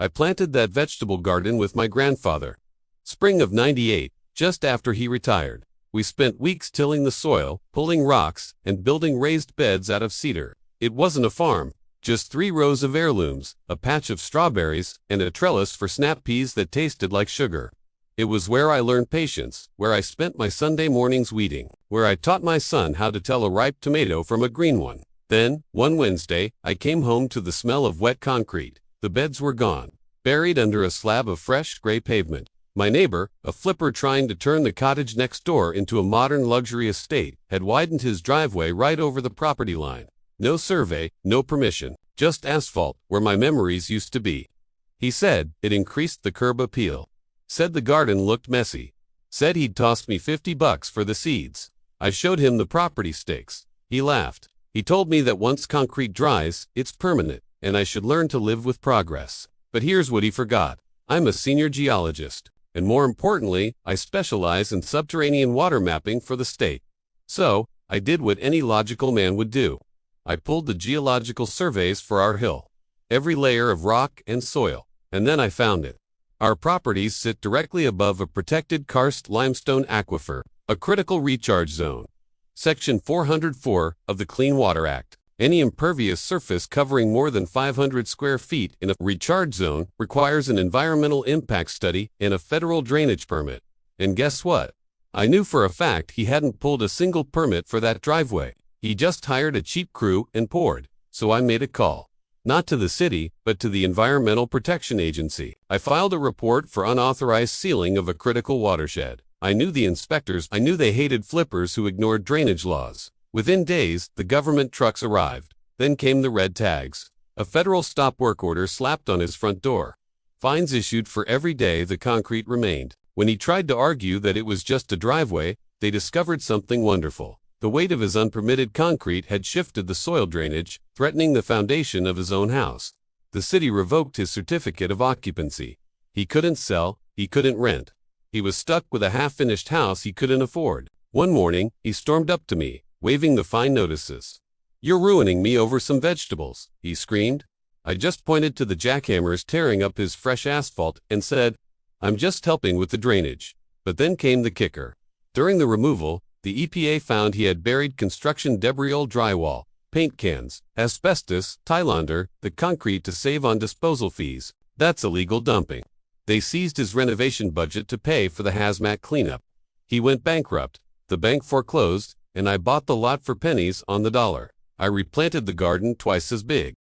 I planted that vegetable garden with my grandfather. Spring of '98, just after he retired. We spent weeks tilling the soil, pulling rocks, and building raised beds out of cedar. It wasn't a farm, just 3 rows of heirlooms, a patch of strawberries, and a trellis for snap peas that tasted like sugar. It was where I learned patience, where I spent my Sunday mornings weeding, where I taught my son how to tell a ripe tomato from a green one. Then, one Wednesday, I came home to the smell of wet concrete. The beds were gone, buried under a slab of fresh gray pavement. My neighbor, a flipper trying to turn the cottage next door into a modern luxury estate, had widened his driveway right over the property line. No survey, no permission, just asphalt where my memories used to be. He said it increased the curb appeal. Said the garden looked messy. Said he'd tossed me $50 for the seeds. I showed him the property stakes. He laughed. He told me that once concrete dries, it's permanent, and I should learn to live with progress. But here's what he forgot. I'm a senior geologist, and more importantly, I specialize in subterranean water mapping for the state. So, I did what any logical man would do. I pulled the geological surveys for our hill, every layer of rock and soil, and then I found it. Our properties sit directly above a protected karst limestone aquifer, a critical recharge zone. Section 404 of the Clean Water Act. Any impervious surface covering more than 500 square feet in a recharge zone requires an environmental impact study and a federal drainage permit. And guess what? I knew for a fact he hadn't pulled a single permit for that driveway. He just hired a cheap crew and poured. So I made a call. Not to the city, but to the Environmental Protection Agency. I filed a report for unauthorized sealing of a critical watershed. I knew the inspectors. I knew they hated flippers who ignored drainage laws. Within days, the government trucks arrived. Then came the red tags. A federal stop work order slapped on his front door. Fines issued for every day the concrete remained. When he tried to argue that it was just a driveway, they discovered something wonderful. The weight of his unpermitted concrete had shifted the soil drainage, threatening the foundation of his own house. The city revoked his certificate of occupancy. He couldn't sell, he couldn't rent. He was stuck with a half-finished house he couldn't afford. One morning, he stormed up to me, waving the fine notices. "You're ruining me over some vegetables," he screamed. I just pointed to the jackhammers tearing up his fresh asphalt and said, "I'm just helping with the drainage." But then came the kicker. During the removal, the EPA found he had buried construction debris, old drywall, paint cans, asbestos, Thailander, the concrete to save on disposal fees. That's illegal dumping. They seized his renovation budget to pay for the hazmat cleanup. He went bankrupt, the bank foreclosed, and I bought the lot for pennies on the dollar. I replanted the garden twice as big.